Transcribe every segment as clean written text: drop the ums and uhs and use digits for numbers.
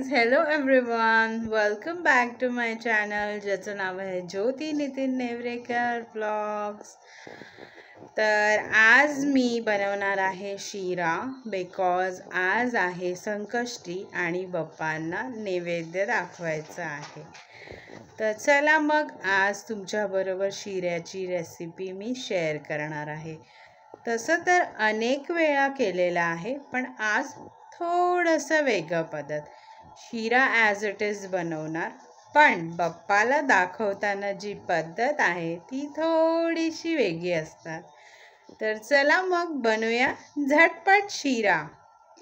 Guys, hello everyone, welcome back to my channel ज्याचं नाव आहे ज्योती नितीन नेवरेकर ब्लॉग्स। तर आज मी बनवणार आहे शिरा बिकॉज आज आहे संकष्टी आणि बाप्पांना नैवेद्य दाखवायचा आहे। तर चला मग आज तुमच्याबरोबर शिऱ्याची रेसिपी मी शेअर करणार आहे। तसं तर अनेक वेळा केलेला आहे, पण आज थोडंसं वेगळं पद्धत शिरा ॲज इट इज बनवणार, पण बाप्पाला दाखवताना जी पद्धत आहे ती थोडीशी वेगळी असतात। तर चला मग बनवूया झटपट शिरा।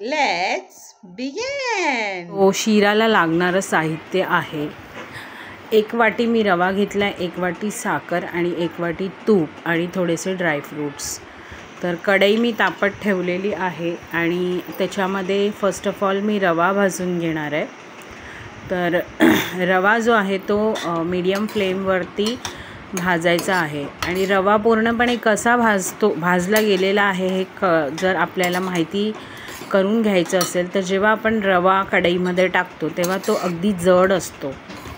Let's begin. शिराला लागणारं साहित्य आहे, 1 वाटी मी रवा घेतला, 1 वाटी साखर आणि 1 वाटी तूप आणि थोडेसे ड्रायफ्रूट्स। तर कढई मी तापत ठेवलेली आहे आणि त्याच्यामध्ये फर्स्ट ऑफ ऑल मी रवा भाजून घेणार आहे। तर रवा जो आहे तो मीडियम फ्लेमवरती भाजायचा आहे आणि रवा पूर्णपणे कसा भाजला गेलेला आहे हे जर आपल्याला माहिती करून घ्यायचं असेल तर जेव्हा आपण रवा कढईमध्ये टाकतो तेव्हा तो अगदी जड असतो,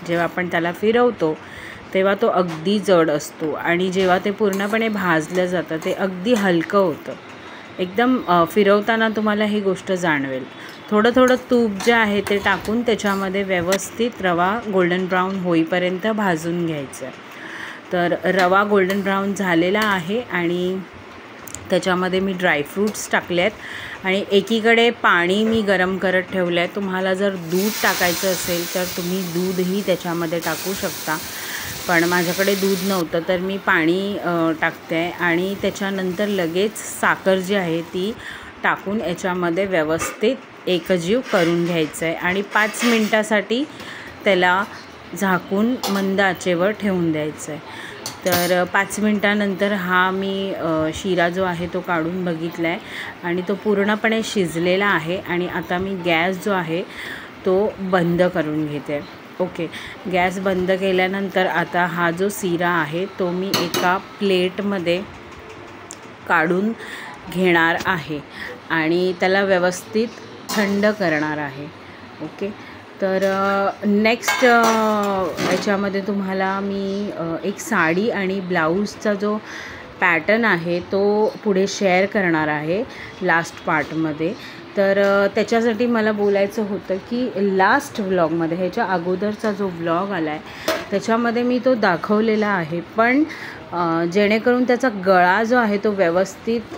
जेव्हा आपण त्याला फिरवतो तेव्हा तो अगदी जड असतो आणि जेव्हा ते पूर्णपणे भाजलं जातं ते अगदी हलकं होतं। एकदम फिरवताना तुम्हाला ही गोष्ट जाणवेल। थोडं थोडं तूप जे आहे ते टाकून त्याच्यामध्ये व्यवस्थित रवा गोल्डन ब्राऊन होईपर्यंत भाजून घ्यायचं। तर रवा गोल्डन ब्राऊन झालेला आहे आणि त्याच्यामध्ये मी ड्रायफ्रूट्स टाकले आहेत आणि एकीकडे पाणी मी गरम करत ठेवलं आहे। तुम्हाला जर दूध टाकायचं असेल तर तुम्ही दूधही त्याच्यामध्ये टाकू शकता, पण माझ्याकडे दूध नव्हतं तर मी पाणी टाकते आहे आणि त्याच्यानंतर लगेच साखर जी आहे ती टाकून याच्यामध्ये व्यवस्थित एकजीव करून घ्यायचं आहे आणि 5 मिनटासाठी त्याला झाकून मंद आचेवर ठेवून द्यायचं आहे। तर 5 मिनटानंतर हा मी शिरा जो आहे तो काढून बघितला आहे आणि तो पूर्णपणे शिजलेला आहे आणि आता मी गॅस जो आहे तो बंद करून घेते। ओके, गॅस बंद केल्यानंतर आता हा जो शिरा आहे तो मी एका प्लेटमध्ये काढून घेणार आहे आणि त्याला व्यवस्थित थंड करणार आहे। ओके, तर नेक्स्ट याच्यामध्ये तुम्हाला मी एक साडी आणि ब्लाऊजचा जो पॅटर्न आहे तो पुढे शेअर करणार आहे लास्ट पार्टमध्ये। तर त्याच्यासाठी मला बोलायचं होतं की लास्ट व्लॉगमध्ये, ह्याच्या अगोदरचा जो व्लॉग आला आहे त्याच्यामध्ये मी तो दाखवलेला आहे, पण जेणेकरून त्याचा गळा जो आहे तो व्यवस्थित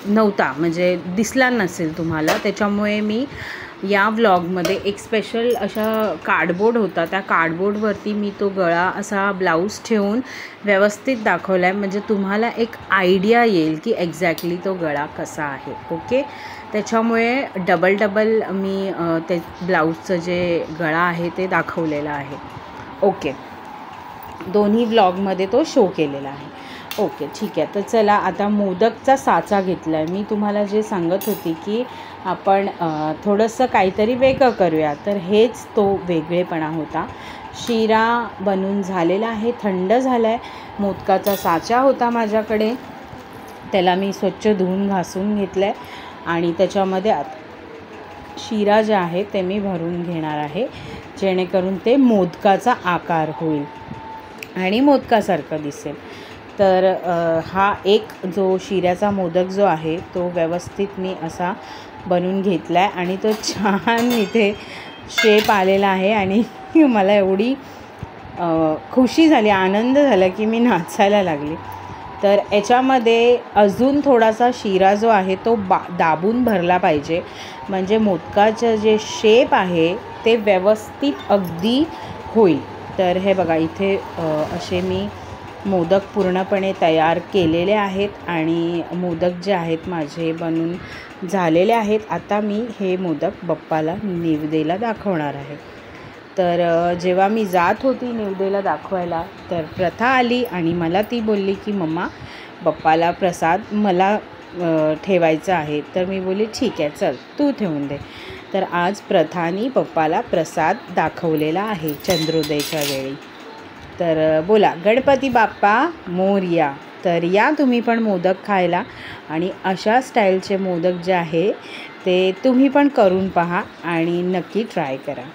नव्हता, म्हणजे दिसला नसेल तुम्हाला, त्याच्यामुळे मी या व्लॉगमध्ये एक स्पेशल अशा कार्डबोर्ड होता, त्या कार्डबोर्डवरती मी तो गळा असा ब्लाऊज ठेवून व्यवस्थित दाखवला आहे, म्हणजे तुम्हाला एक आयडिया येईल की एक्झॅक्टली तो गळा कसा आहे। ओके, त्याच्यामुळे डबल मी ते ब्लाऊजचं जे गळा आहे ते दाखवलेलं आहे। ओके, दोन्ही व्लॉगमध्ये तो शो केलेला आहे। ओके, ठीक आहे। तर चला आता मोदकचा साचा घेतला आहे मी, तुम्हाला जे सांगत होती की आपण थोडंसं काहीतरी वेगळं करूया, तर हेच तो वेगळेपणा होता। शिरा बनून झालेला आहे, थंड झाला आहे। मोदकाचा साचा होता माझ्याकडे, त्याला मी स्वच्छ धुवून घासून घेतलं आहे आणि त्याच्यामध्ये शिरा जे आहे ते मी भरून घेणार आहे, जेणेकरून ते मोदकाचा आकार होईल आणि मोदकासारखं दिसेल। तर हा एक जो शिऱ्याचा मोदक जो आहे तो व्यवस्थित मी असा बनवून घेतला आहे आणि तो छान इथे शेप आलेला आहे आणि मला एवढी खुशी झाली, आनंद झाला की मी नाचायला लागली। तर याच्यामध्ये अजून थोडासा शिरा जो आहे तो दाबून भरला पाहिजे, म्हणजे मोदकाचं जे शेप आहे ते व्यवस्थित अगदी होईल। तर हे बघा, इथे असे मी मोदक पूर्णपणे तयार केलेले आहेत आणि मोदक जे आहेत माझे बनून झालेले आहेत। आता मी हे मोदक बाप्पाला नैवेद्याला दाखवणार आहे। तर जेव्हा मी जात होती नैवेद्याला दाखवायला तर प्रथा आली आणि मला ती बोलली की मम्मा बाप्पाला प्रसाद मला ठेवायचा आहे। तर मी बोलली ठीक आहे, चल तू ठेवून दे। तर आज प्रथानी बाप्पाला प्रसाद दाखवलेला आहे चंद्रोदयाच्या वेळी। तर बोला गणपती बाप्पा मोरया। तर या तुम्ही पण मोदक खायला आणि अशा स्टाईलचे मोदक जे आहे ते तुम्ही पण करून पहा आणि नक्की ट्राय करा.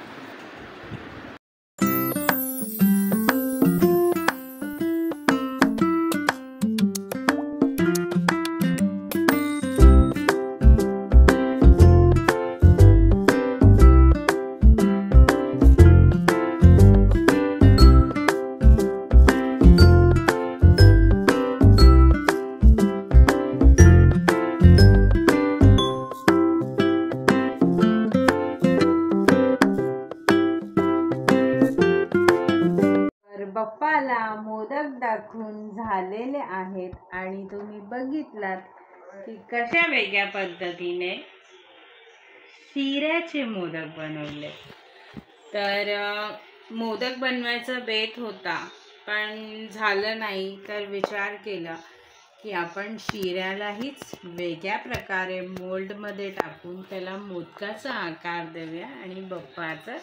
बाप्पाला मोदक दाखवून झालेले आहेत आणि तुम्ही बघितलात की कशा वेगळ्या पद्धतीने शिऱ्याचे मोदक बनवले. तर मोदक बनवायचा बेत होता पण झालं नाही, तर विचार केला की आपण शिऱ्यालाहीच वेगळ्या प्रकारे मोल्डमध्ये टाकून त्याला मोदकाचा आकार देऊया आणि बाप्पाचा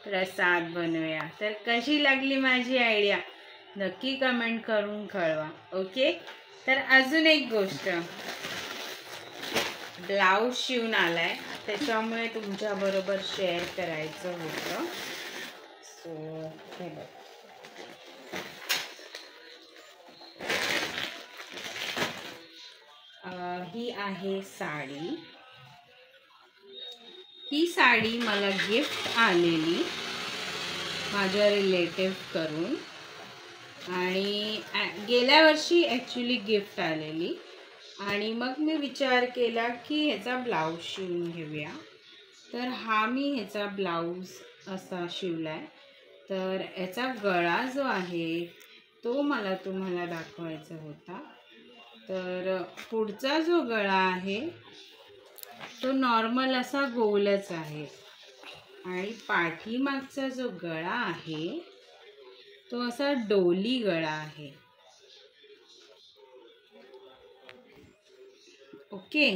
प्रसाद बनवूया. तर कशी लागली माझी आयडिया नक्की कमेंट करून कळवा. ओके. तर अजून एक गोष्ट, ब्लाऊज शिवून आलाय त्याच्यामुळे तुमच्या बरोबर शेअर करायचं होतं. सो हे बघ, ही आहे साडी. ही साडी मला गिफ्ट आलेली माझ्या रिलेटिव्ह करून आणि गेल्या वर्षी ॲक्च्युली गिफ्ट आलेली आणि मग मी विचार केला की ह्याचा ब्लाऊज शिवून घेऊया. तर हा मी ह्याचा ब्लाऊज असा शिवलाय. तर याचा गळा जो आहे तो मला तुम्हाला दाखवायचा होता. तर पुढचा जो गळा आहे तो नॉर्मल असा गोलच आहे आणि पाठीमागचा जो गळा आहे तो असा डोली गळा आहे. ओके.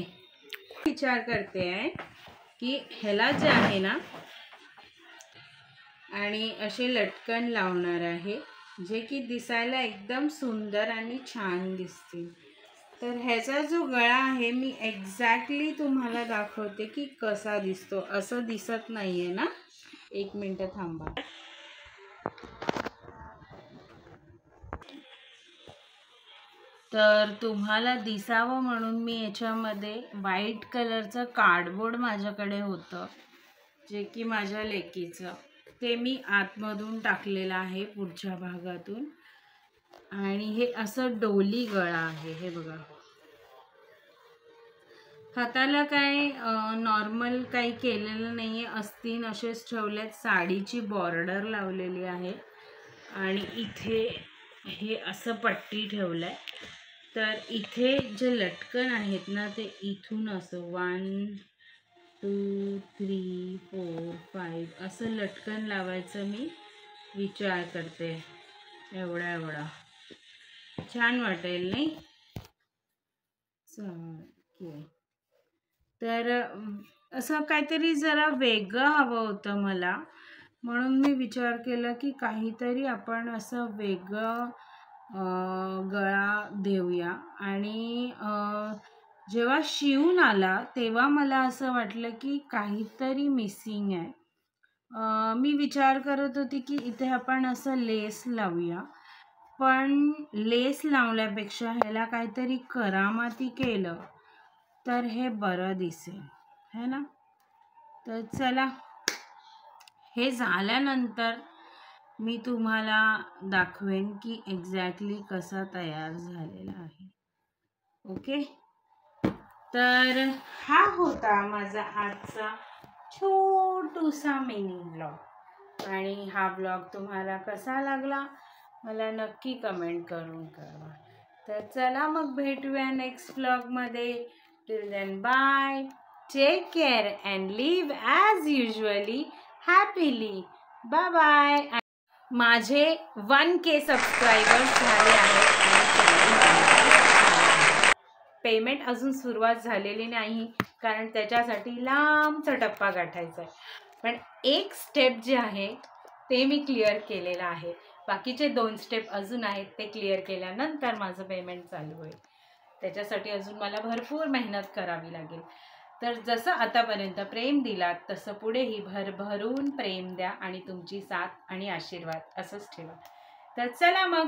विचार करते आहे की ह्याला जे आहे ना आणि असे लटकन लावणार आहे जे की दिसायला एकदम सुंदर आणि छान दिसतील. तर ह्याचा जो गळा आहे मी एक्झॅक्टली तुम्हाला दाखवते की कसा दिसतो. असं दिसत नाहीये ना, एक मिनटं थांबा. तर तुम्हाला दिसावं म्हणून मी याच्यामध्ये व्हाईट कलरचं कार्डबोर्ड माझ्याकडे होतं जे की माझ्या लेकीचं, ते मी आतमधून टाकलेलं आहे पुढच्या भागातून. आणि हे असं डोली गळा आहे. हे बघा, हाताला काय नॉर्मल काही केलेलं नाही आहे, अस्तीन असेच ठेवलेत. साडीची बॉर्डर लावलेली आहे आणि इथे हे असं पट्टी ठेवलंय. तर इथे जे लटकन आहेत ना ते इथून असं 1 2 3 4 5 असं लटकन लावायचं मी विचार करते. एवढा छान वाटेल नाही? चालेल. तर असं काहीतरी जरा वेगळं हवं होतं मला, म्हणून मी विचार केला की काहीतरी आपण असं वेगळं गळा देऊया. आणि जेव्हा शिवून आला तेव्हा मला असं वाटलं की काहीतरी मिसिंग आहे. मी विचार करत होती की इथे आपण असं लेस लावूया, पण लेस लावल्यापेक्षा ह्याला काहीतरी करामाती केलं तर हे बरं दिसेल, है ना. तर चला, हे झाल्यानंतर मी तुम्हाला दाखवेन की एक्झॅक्टली कसा तयार झालेला आहे. ओके. तर हा होता माझा आजचा छोटूसा मिनी ब्लॉग आणि हा ब्लॉग तुम्हाला कसा लागला मला नक्की कमेंट करून कळवा. तर चला मग भेटूया नेक्स्ट ब्लॉगमध्ये. Till then bye, take care and live as usually happily. Bye bye. माझे 1K सबस्क्रायबर्स झाले आहेत आणि पेमेंट अजून सुरुवात झालेली नाही कारण त्याच्यासाठी लांबचा टप्पा गाठायचा आहे. पण एक स्टेप जे आहे ते मी क्लिअर केलेलं आहे. बाकीचे 2 स्टेप अजून आहेत, ते क्लिअर केल्यानंतर माझं पेमेंट चालू होईल. त्याच्यासाठी अजून मला भरपूर मेहनत करावी लागेल. तर जसं आतापर्यंत प्रेम दिलात तसं पुढेही भरभरून प्रेम द्या आणि तुमची साथ आणि आशीर्वाद असंच ठेवा. तर चला मग